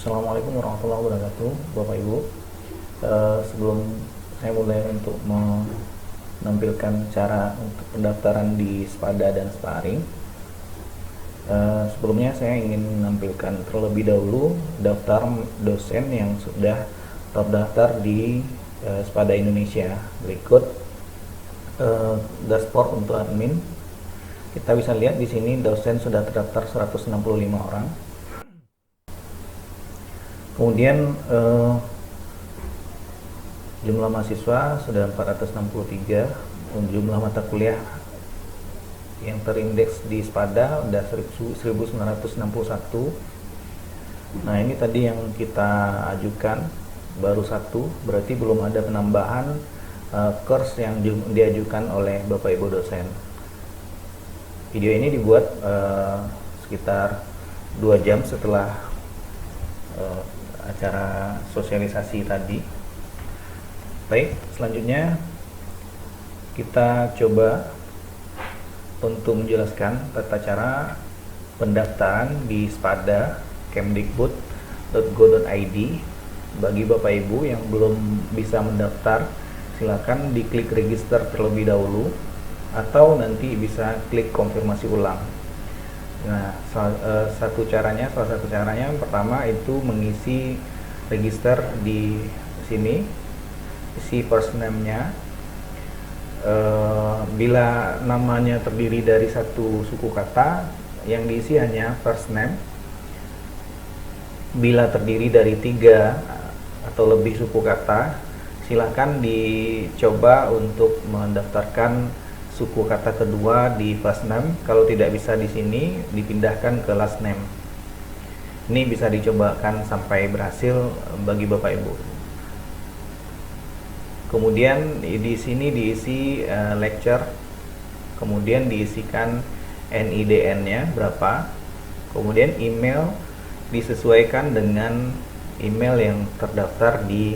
Assalamualaikum warahmatullahi wabarakatuh, Bapak Ibu. Sebelum saya mulai untuk menampilkan cara untuk pendaftaran di Spada dan Sparing, sebelumnya saya ingin menampilkan terlebih dahulu daftar dosen yang sudah terdaftar di Spada Indonesia. Berikut dashboard untuk admin. Kita bisa lihat di sini dosen sudah terdaftar 165 orang. Kemudian jumlah mahasiswa sudah 463, jumlah mata kuliah yang terindeks di Spada sudah 1961. Nah, ini tadi yang kita ajukan baru satu, berarti belum ada penambahan course yang diajukan oleh Bapak Ibu dosen. Video ini dibuat sekitar 2 jam setelah acara sosialisasi tadi. Baik, selanjutnya kita coba untuk menjelaskan tata cara pendaftaran di Spada kemdikbud.go.id. Bagi Bapak Ibu yang belum bisa mendaftar, silakan diklik register terlebih dahulu atau nanti bisa klik konfirmasi ulang. Nah, salah satu caranya pertama itu mengisi register di sini, isi first name-nya. Bila namanya terdiri dari satu suku kata, yang diisi hanya first name. Bila terdiri dari 3 atau lebih suku kata, silakan dicoba untuk mendaftarkan suku kata kedua di first name. Kalau tidak bisa di sini, dipindahkan ke last name. Ini bisa dicobakan sampai berhasil bagi Bapak Ibu. Kemudian di sini diisi lecture, kemudian diisikan NIDN-nya berapa, kemudian email disesuaikan dengan email yang terdaftar di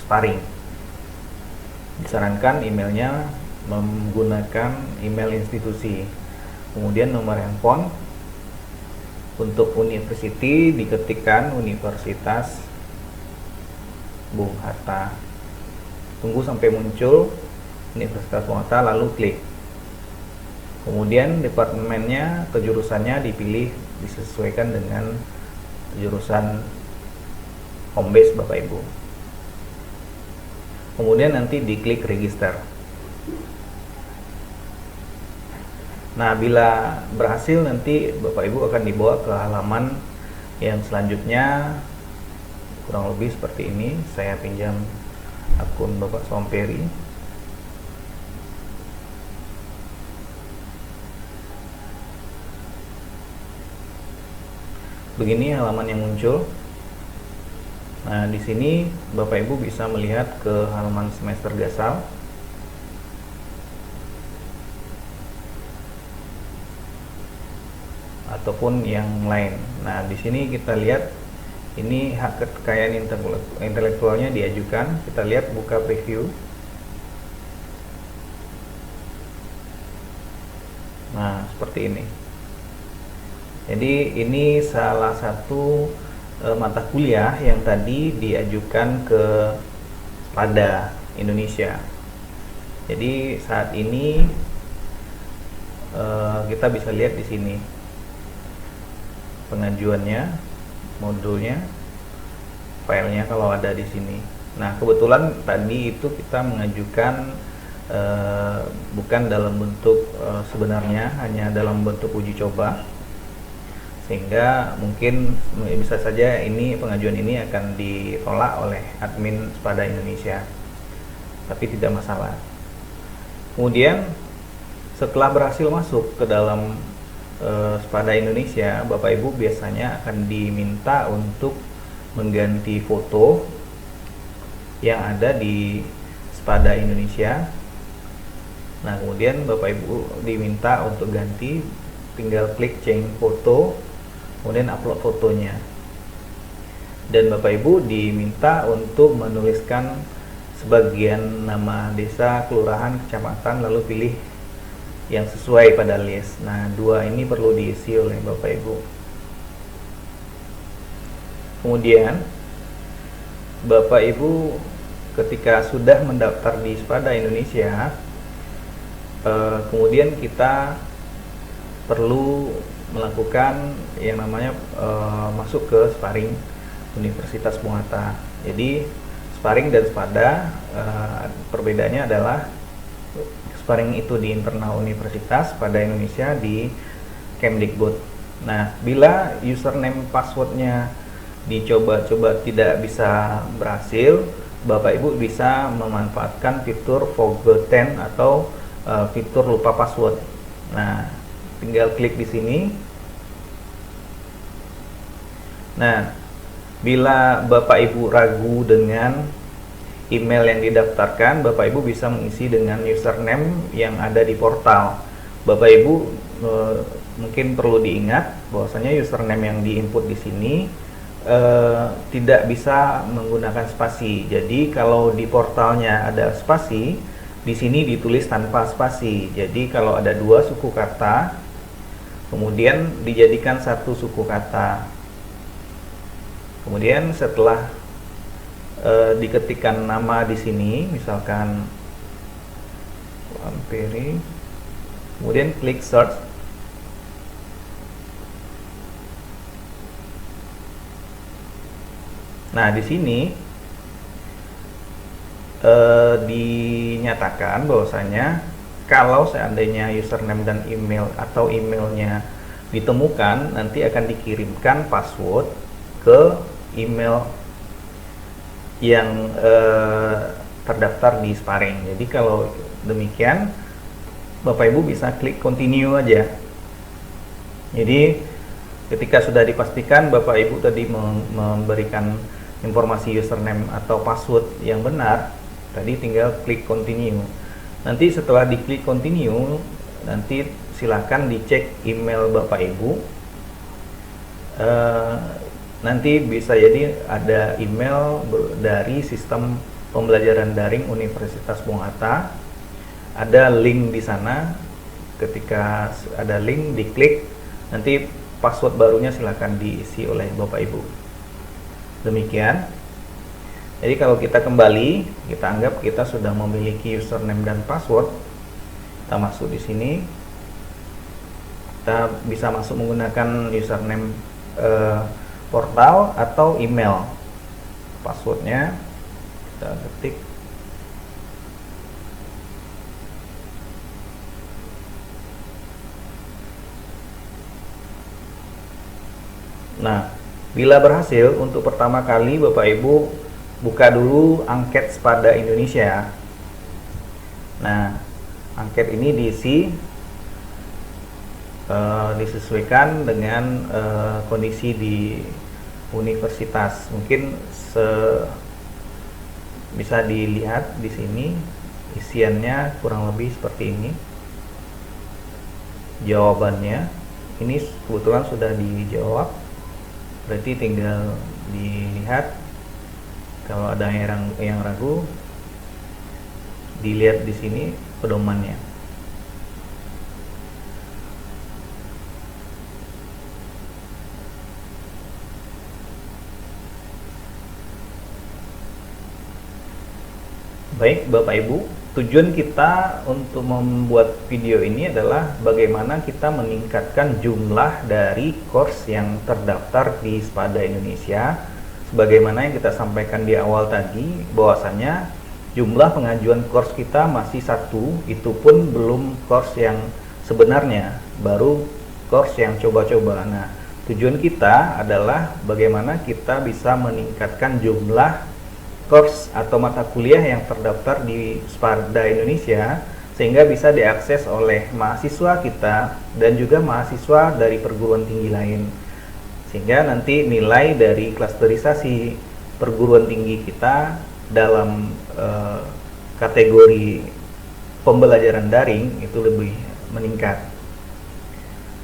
Sparing. Disarankan emailnya menggunakan email institusi. Kemudian nomor handphone. Untuk university diketikkan Universitas Bung Hatta. Tunggu sampai muncul Universitas Bung Hatta, lalu klik. Kemudian departemennya atau jurusannya dipilih, disesuaikan dengan jurusan home base Bapak Ibu. Kemudian nanti diklik register. Nah, bila berhasil nanti Bapak Ibu akan dibawa ke halaman yang selanjutnya, kurang lebih seperti ini. Saya pinjam akun Bapak Somperi. Begini halaman yang muncul. Nah, di sini Bapak Ibu bisa melihat ke halaman semester gasal. Ataupun yang lain. Nah, di sini kita lihat ini hak kekayaan intelektualnya diajukan. Kita lihat buka preview. Nah, seperti ini. Jadi ini salah satu mata kuliah yang tadi diajukan ke Spada Indonesia. Jadi saat ini kita bisa lihat di sini pengajuannya, modulnya, filenya kalau ada di sini. Nah, kebetulan tadi itu kita mengajukan bukan dalam bentuk sebenarnya, hanya dalam bentuk uji coba. Sehingga mungkin bisa saja ini pengajuan ini akan ditolak oleh admin Spada Indonesia, tapi tidak masalah. Kemudian setelah berhasil masuk ke dalam Spada Indonesia, Bapak Ibu biasanya akan diminta untuk mengganti foto yang ada di Spada Indonesia. Nah, kemudian Bapak Ibu diminta untuk ganti, tinggal klik change foto, kemudian upload fotonya. Dan Bapak Ibu diminta untuk menuliskan sebagian nama desa, kelurahan, kecamatan, lalu pilih yang sesuai pada list. Nah, 2 ini perlu diisi oleh Bapak Ibu. Kemudian Bapak Ibu ketika sudah mendaftar di Spada Indonesia, kemudian kita perlu melakukan yang namanya masuk ke sparring Universitas Bung Hatta. Jadi sparring dan Spada perbedaannya adalah sparring itu di internal universitas, pada Indonesia di Kemdikbud. Nah, bila username passwordnya dicoba-coba tidak bisa berhasil, Bapak Ibu bisa memanfaatkan fitur forgotten atau fitur lupa password. Nah, tinggal klik di sini. Nah, bila Bapak Ibu ragu dengan email yang didaftarkan, Bapak Ibu bisa mengisi dengan username yang ada di portal. Bapak Ibu mungkin perlu diingat bahwasanya username yang diinput di sini tidak bisa menggunakan spasi. Jadi kalau di portalnya ada spasi, di sini ditulis tanpa spasi. Jadi kalau ada dua suku kata, kemudian dijadikan satu suku kata. Kemudian setelah diketikkan nama di sini, misalkan Amperi, kemudian klik search. Nah, di sini dinyatakan bahwasanya kalau seandainya username dan email atau emailnya ditemukan, nanti akan dikirimkan password ke email yang terdaftar di sparring. Jadi kalau demikian, Bapak Ibu bisa klik continue aja. Jadi ketika sudah dipastikan Bapak Ibu tadi memberikan informasi username atau password yang benar, tadi tinggal klik continue. Nanti setelah diklik continue, nanti silakan dicek email Bapak Ibu. Nanti bisa jadi ada email dari sistem pembelajaran daring Universitas Bung Hatta. Ada link di sana. Ketika ada link, diklik, nanti password barunya silakan diisi oleh Bapak Ibu. Demikian. Jadi kalau kita kembali, kita anggap kita sudah memiliki username dan password. Kita masuk di sini. Kita bisa masuk menggunakan username portal atau email. Passwordnya kita ketik. Nah, bila berhasil, untuk pertama kali Bapak Ibu buka dulu angket Spada Indonesia. Nah, angket ini diisi disesuaikan dengan kondisi di universitas. Mungkin bisa dilihat di sini isiannya kurang lebih seperti ini. Jawabannya ini kebetulan sudah dijawab, berarti tinggal dilihat. Kalau ada yang ragu, dilihat di sini pedomannya. Baik Bapak Ibu, tujuan kita untuk membuat video ini adalah bagaimana kita meningkatkan jumlah dari course yang terdaftar di Spada Indonesia. Sebagaimana yang kita sampaikan di awal tadi, bahwasanya jumlah pengajuan course kita masih satu, itu pun belum course yang sebenarnya, baru course yang coba-coba. Nah, tujuan kita adalah bagaimana kita bisa meningkatkan jumlah course atau mata kuliah yang terdaftar di Spada Indonesia sehingga bisa diakses oleh mahasiswa kita dan juga mahasiswa dari perguruan tinggi lain, sehingga nanti nilai dari klasterisasi perguruan tinggi kita dalam kategori pembelajaran daring itu lebih meningkat.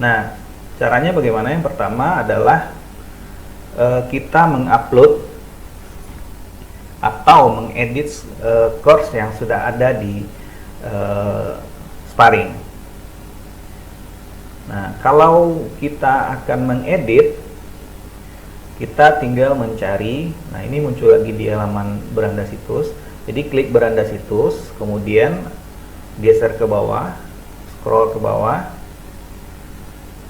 Nah, caranya bagaimana? Yang pertama adalah kita mengupload atau mengedit course yang sudah ada di sparring. Nah, kalau kita akan mengedit, kita tinggal mencari. Nah, ini muncul lagi di halaman beranda situs. Jadi klik beranda situs, kemudian geser ke bawah, scroll ke bawah,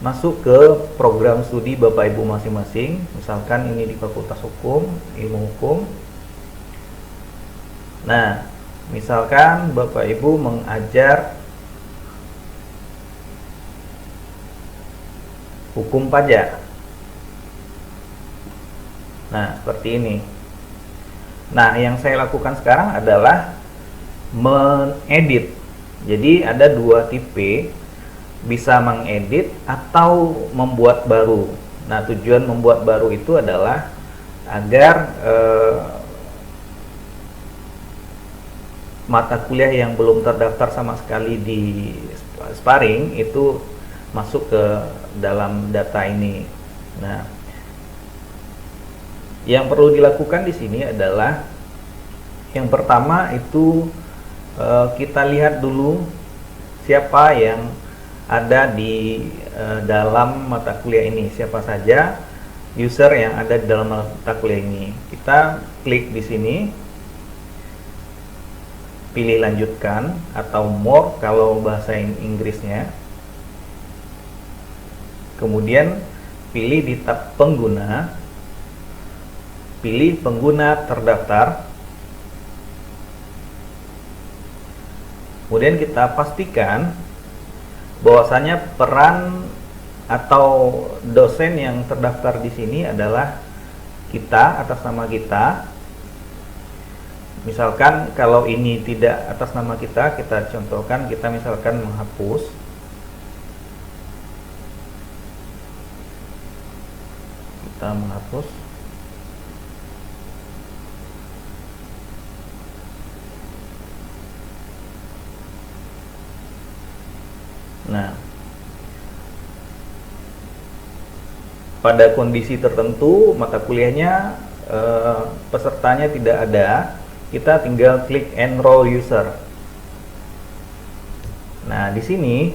masuk ke program studi Bapak Ibu masing-masing. Misalkan ini di Fakultas Hukum, Ilmu Hukum. Nah, misalkan Bapak Ibu mengajar hukum pajak. Nah, seperti ini. Nah, yang saya lakukan sekarang adalah mengedit. Jadi ada dua tipe, bisa mengedit atau membuat baru. Nah, tujuan membuat baru itu adalah agar mata kuliah yang belum terdaftar sama sekali di Sparring itu masuk ke dalam data ini. Nah, yang perlu dilakukan di sini adalah yang pertama itu kita lihat dulu siapa yang ada di dalam mata kuliah ini, siapa saja user yang ada di dalam mata kuliah ini. Kita klik di sini, pilih lanjutkan atau more kalau bahasa Inggrisnya. Kemudian pilih di tab pengguna, pilih pengguna terdaftar. Kemudian kita pastikan bahwasanya peran atau dosen yang terdaftar di sini adalah kita, atas nama kita. Misalkan kalau ini tidak atas nama kita, kita contohkan, kita misalkan menghapus. Kita menghapus. Nah, pada kondisi tertentu mata kuliahnya pesertanya tidak ada, kita tinggal klik enroll user. Nah, di sini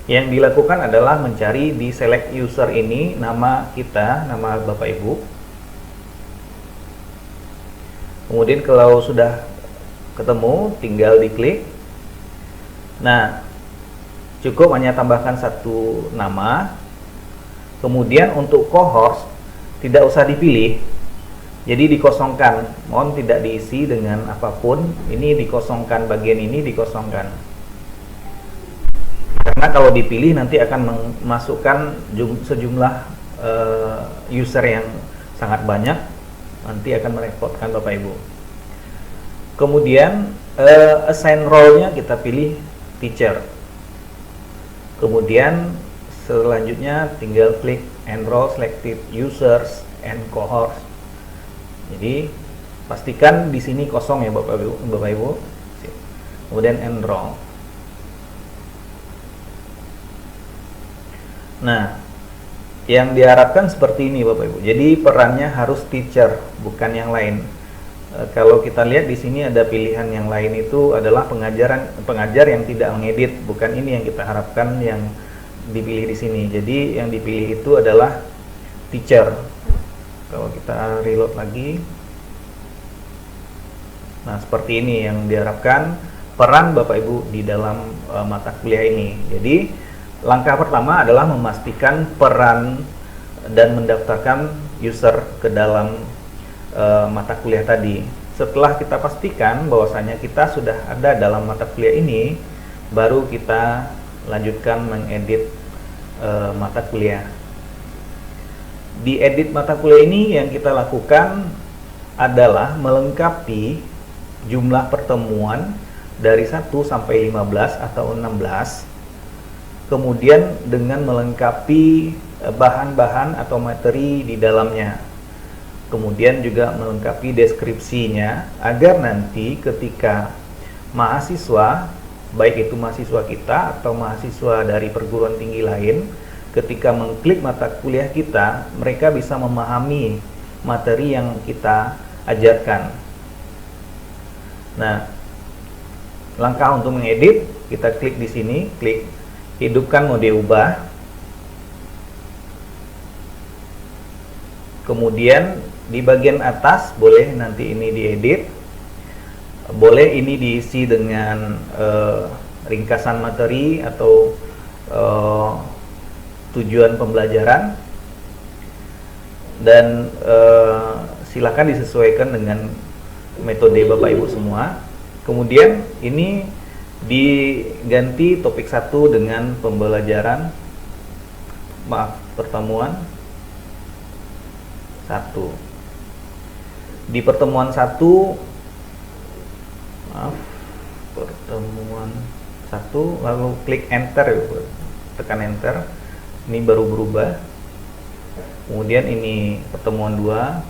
yang dilakukan adalah mencari di select user ini nama kita, nama Bapak Ibu. Kemudian kalau sudah ketemu, tinggal diklik. Nah, cukup hanya tambahkan satu nama. Kemudian untuk cohort tidak usah dipilih, jadi dikosongkan. Mohon tidak diisi dengan apapun. Ini dikosongkan, bagian ini dikosongkan. Karena kalau dipilih nanti akan memasukkan sejumlah user yang sangat banyak, nanti akan merepotkan Bapak Ibu. Kemudian assign role-nya kita pilih teacher. Kemudian selanjutnya tinggal klik enroll selected users and cohorts. Jadi pastikan di sini kosong ya Bapak Ibu. Kemudian enroll. Nah, yang diharapkan seperti ini Bapak Ibu. Jadi perannya harus teacher, bukan yang lain. Kalau kita lihat di sini ada pilihan yang lain, itu adalah pengajar yang tidak mengedit, bukan ini yang kita harapkan yang dipilih di sini. Jadi yang dipilih itu adalah teacher. Kalau kita reload lagi, nah seperti ini yang diharapkan peran Bapak Ibu di dalam mata kuliah ini. Jadi langkah pertama adalah memastikan peran dan mendaftarkan user ke dalam mata kuliah tadi. Setelah kita pastikan bahwasanya kita sudah ada dalam mata kuliah ini, baru kita lanjutkan mengedit mata kuliah. Di edit mata kuliah ini yang kita lakukan adalah melengkapi jumlah pertemuan dari 1 sampai 15 atau 16. Kemudian dengan melengkapi bahan-bahan atau materi di dalamnya. Kemudian juga melengkapi deskripsinya agar nanti ketika mahasiswa, baik itu mahasiswa kita atau mahasiswa dari perguruan tinggi lain, ketika mengklik mata kuliah kita, mereka bisa memahami materi yang kita ajarkan. Nah, langkah untuk mengedit, kita klik di sini, klik hidupkan mode ubah. Kemudian di bagian atas boleh nanti ini diedit, boleh ini diisi dengan ringkasan materi atau tujuan pembelajaran, dan silakan disesuaikan dengan metode Bapak Ibu semua. Kemudian ini diganti topik 1 dengan pertemuan 1. Di pertemuan 1, lalu klik enter, tekan enter, ini baru berubah. Kemudian ini pertemuan 2,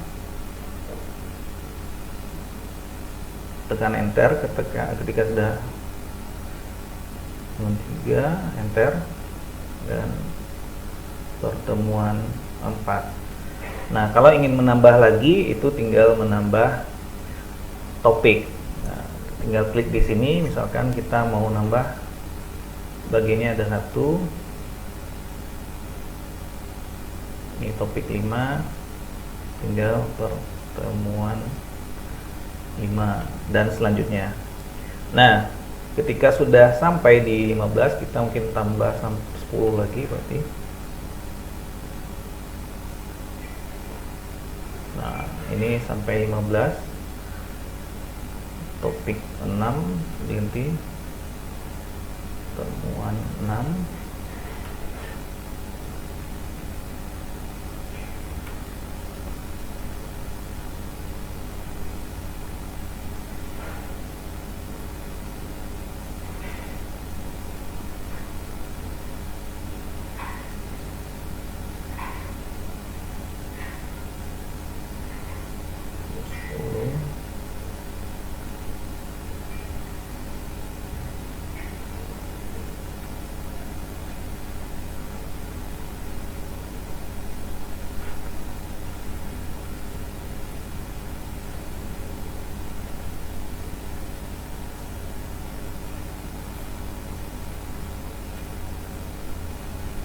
tekan enter ketika sudah 3, enter, dan pertemuan 4. Nah, kalau ingin menambah lagi, itu tinggal menambah topik. Nah, tinggal klik di sini, misalkan kita mau nambah bagiannya ada 1, ini topik 5, tinggal pertemuan 5 dan selanjutnya. Nah, ketika sudah sampai di 15, kita mungkin tambah 10 lagi berarti. Nah, ini sampai 15. Topik 6 diganti pertemuan 6.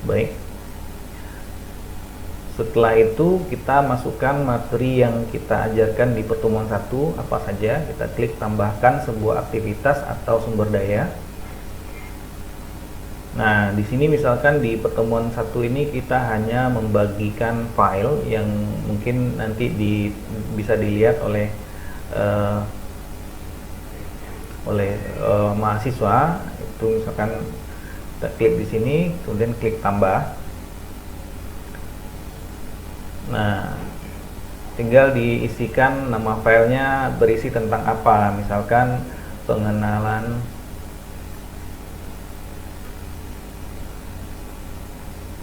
Baik. Setelah itu kita masukkan materi yang kita ajarkan di pertemuan 1 apa saja. Kita klik tambahkan sebuah aktivitas atau sumber daya. Nah, di sini misalkan di pertemuan 1 ini kita hanya membagikan file yang mungkin nanti bisa dilihat oleh mahasiswa. Itu misalkan kita klik di sini, kemudian klik tambah. Nah, tinggal diisikan nama filenya berisi tentang apa, misalkan pengenalan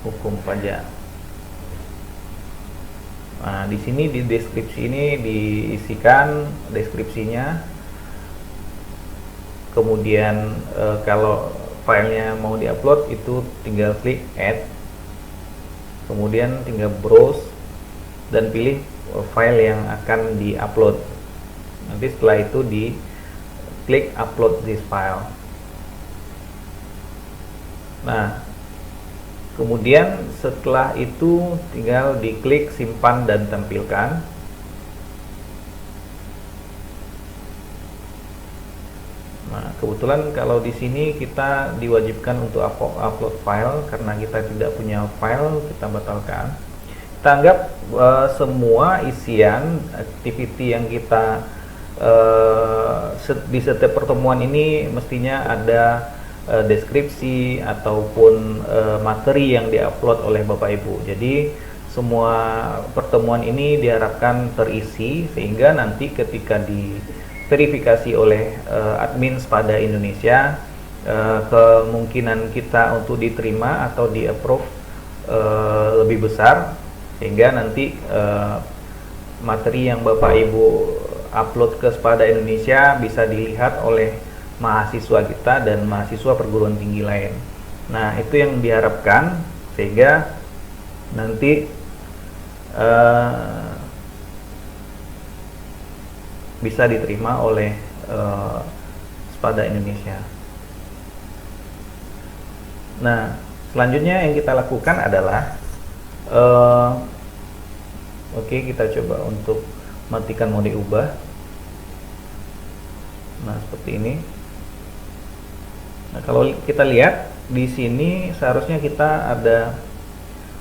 hukum pajak. Nah, di sini di deskripsi ini diisikan deskripsinya. Kemudian kalau filenya mau diupload, itu tinggal klik add, kemudian tinggal browse dan pilih file yang akan diupload. Nanti setelah itu di klik upload this file. Nah, kemudian setelah itu tinggal diklik simpan dan tampilkan. Nah, kebetulan kalau di sini kita diwajibkan untuk upload file, karena kita tidak punya file, kita batalkan. Kita anggap semua isian activity yang kita di setiap pertemuan ini mestinya ada deskripsi ataupun materi yang diupload oleh Bapak Ibu. Jadi semua pertemuan ini diharapkan terisi, sehingga nanti ketika diverifikasi oleh admin Spada Indonesia, kemungkinan kita untuk diterima atau di approve lebih besar, sehingga nanti materi yang Bapak Ibu upload ke Spada Indonesia bisa dilihat oleh mahasiswa kita dan mahasiswa perguruan tinggi lain. Nah, itu yang diharapkan, sehingga nanti bisa diterima oleh Spada Indonesia. Nah, selanjutnya yang kita lakukan adalah Oke, kita coba untuk matikan mode ubah. Nah, seperti ini. Nah, kalau kita lihat di sini seharusnya kita ada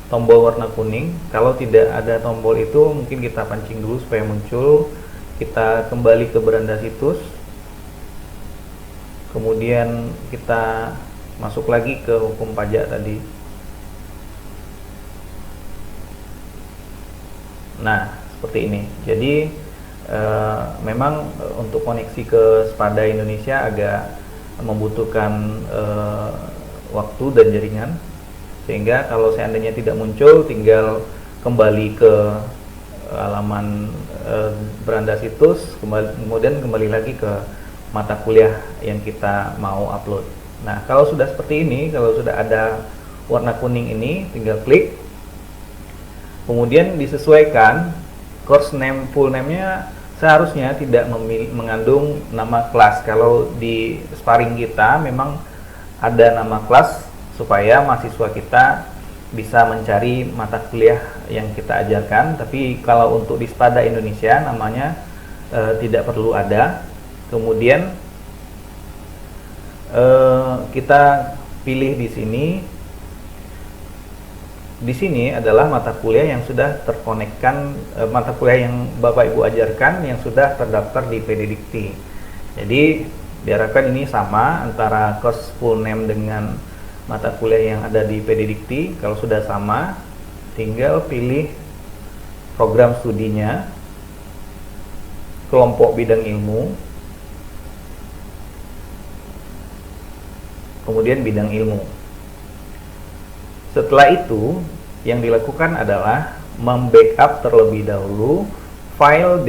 tombol warna kuning. Kalau tidak ada tombol itu, mungkin kita pancing dulu supaya muncul. Kita kembali ke beranda situs. Kemudian kita masuk lagi ke hukum pajak tadi. Nah, seperti ini. Jadi memang untuk koneksi ke Spada Indonesia agak membutuhkan waktu dan jaringan, sehingga kalau seandainya tidak muncul, tinggal kembali ke halaman beranda situs, kemudian kembali lagi ke mata kuliah yang kita mau upload. Nah, kalau sudah seperti ini, kalau sudah ada warna kuning ini, tinggal klik. Kemudian disesuaikan course name, full name-nya seharusnya tidak mengandung nama kelas. Kalau di sparring kita memang ada nama kelas supaya mahasiswa kita bisa mencari mata kuliah yang kita ajarkan. Tapi kalau untuk di Spada Indonesia namanya tidak perlu ada. Kemudian kita pilih di sini. Di sini adalah mata kuliah yang sudah terkonekkan, mata kuliah yang Bapak Ibu ajarkan yang sudah terdaftar di PD Dikti. Jadi diharapkan ini sama antara course full name dengan mata kuliah yang ada di PD Dikti. Kalau sudah sama, tinggal pilih program studinya, kelompok bidang ilmu, kemudian bidang ilmu. Setelah itu, yang dilakukan adalah membackup terlebih dahulu file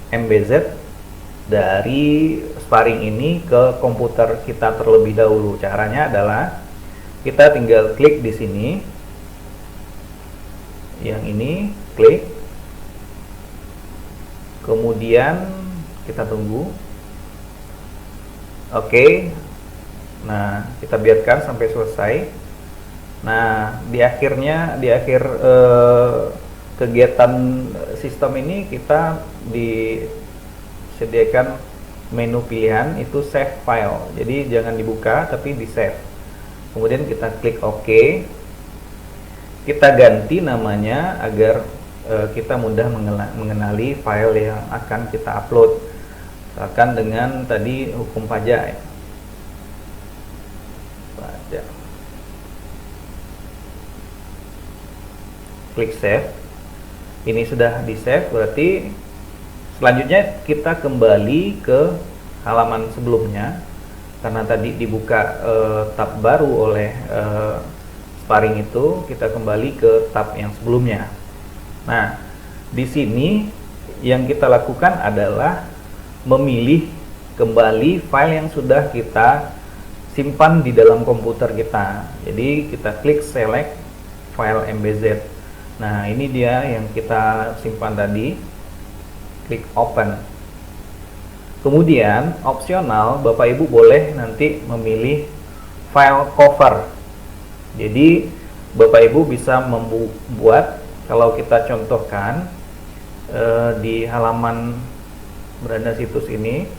MBZ dari sparring ini ke komputer kita terlebih dahulu. Caranya adalah kita tinggal klik di sini, yang ini klik, kemudian kita tunggu. Oke. Nah, kita biarkan sampai selesai. Nah, di akhir kegiatan sistem ini kita disediakan menu pilihan itu save file. Jadi jangan dibuka tapi di save. Kemudian kita klik OK. Kita ganti namanya agar kita mudah mengenali file yang akan kita upload. Misalkan dengan tadi hukum pajak. Klik save. Ini sudah di save, berarti selanjutnya kita kembali ke halaman sebelumnya karena tadi dibuka tab baru oleh sparring itu. Kita kembali ke tab yang sebelumnya. Nah, di sini yang kita lakukan adalah memilih kembali file yang sudah kita simpan di dalam komputer kita. Jadi kita klik select file MBZ. Nah, ini dia yang kita simpan tadi. Klik open. Kemudian opsional Bapak Ibu boleh nanti memilih file cover. Jadi Bapak Ibu bisa membuat, kalau kita contohkan di halaman beranda situs ini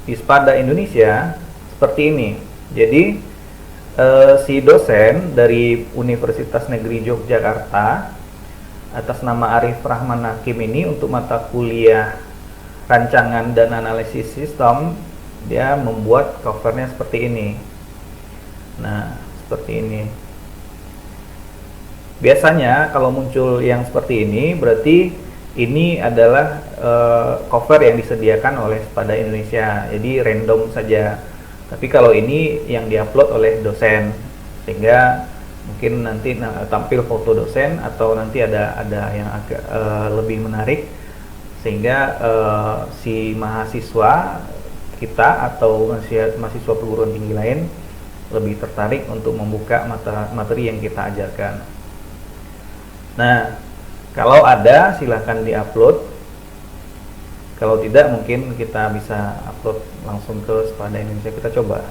di Spada Indonesia seperti ini. Jadi si dosen dari Universitas Negeri Yogyakarta atas nama Arif Rahman Hakim ini untuk mata kuliah rancangan dan analisis sistem, dia membuat covernya seperti ini. Nah, seperti ini. Biasanya kalau muncul yang seperti ini berarti ini adalah cover yang disediakan oleh Spada Indonesia, jadi random saja. Tapi kalau ini yang diupload oleh dosen, sehingga mungkin nanti tampil foto dosen atau nanti ada yang agak lebih menarik, sehingga si mahasiswa kita atau mahasiswa perguruan tinggi lain lebih tertarik untuk membuka materi yang kita ajarkan. Nah, kalau ada silahkan diupload. Kalau tidak, mungkin kita bisa upload langsung ke Spada Indonesia. Kita coba.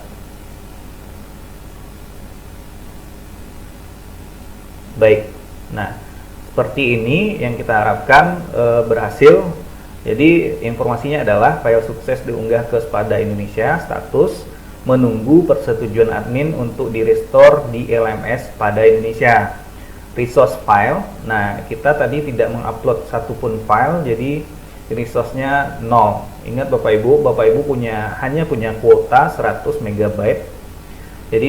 Baik, nah seperti ini yang kita harapkan berhasil. Jadi informasinya adalah file sukses diunggah ke Spada Indonesia, status menunggu persetujuan admin untuk di-restore di LMS Spada Indonesia. Resource file, nah kita tadi tidak mengupload satupun file, jadi resource-nya 0. Ingat Bapak Ibu hanya punya kuota 100 MB. Jadi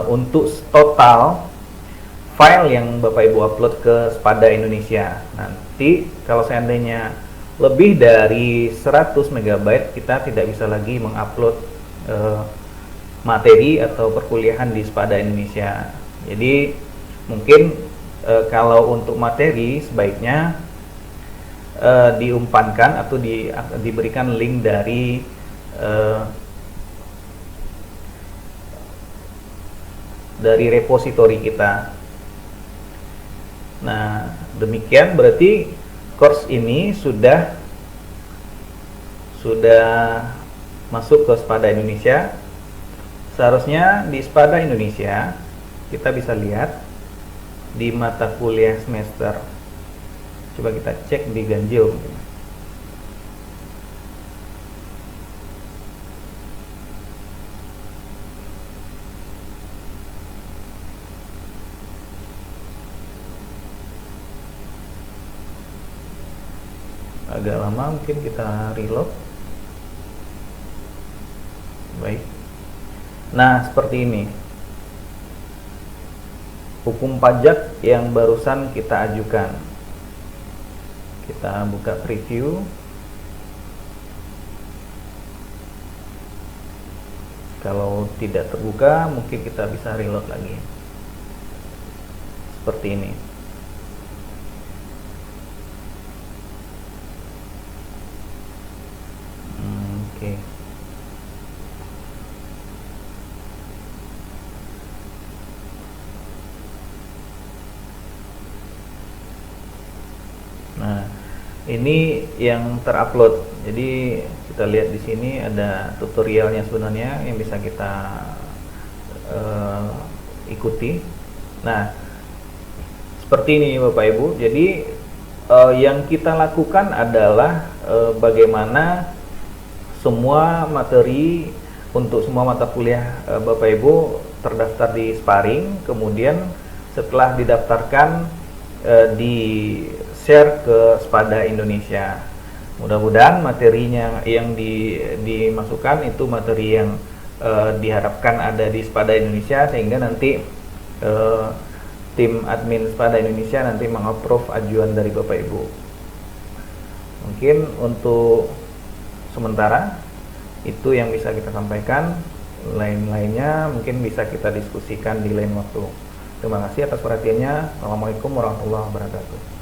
untuk total file yang Bapak Ibu upload ke Spada Indonesia, nanti kalau seandainya lebih dari 100 MB, kita tidak bisa lagi mengupload materi atau perkuliahan di Spada Indonesia. Jadi mungkin kalau untuk materi sebaiknya diumpankan atau diberikan link dari repositori kita. Nah, demikian berarti course ini sudah masuk ke Spada Indonesia. Seharusnya di Spada Indonesia kita bisa lihat di mata kuliah semester. Coba kita cek di ganjil mungkin. Agak lama, mungkin kita reload. Baik. Nah, seperti ini hukum pajak yang barusan kita ajukan. Kita buka preview. Kalau tidak terbuka, mungkin kita bisa reload lagi. Seperti ini. Oke. Nah, ini yang terupload. Jadi kita lihat di sini ada tutorialnya sebenarnya yang bisa kita ikuti. Nah, seperti ini Bapak Ibu. Jadi yang kita lakukan adalah bagaimana semua materi untuk semua mata kuliah Bapak Ibu terdaftar di Sparring, kemudian setelah didaftarkan di share ke Spada Indonesia. Mudah-mudahan materinya yang dimasukkan itu materi yang diharapkan ada di Spada Indonesia, sehingga nanti tim admin Spada Indonesia nanti mengapprove ajuan dari Bapak Ibu. Mungkin untuk sementara itu yang bisa kita sampaikan. Lain-lainnya mungkin bisa kita diskusikan di lain waktu. Terima kasih atas perhatiannya. Assalamualaikum warahmatullahi wabarakatuh.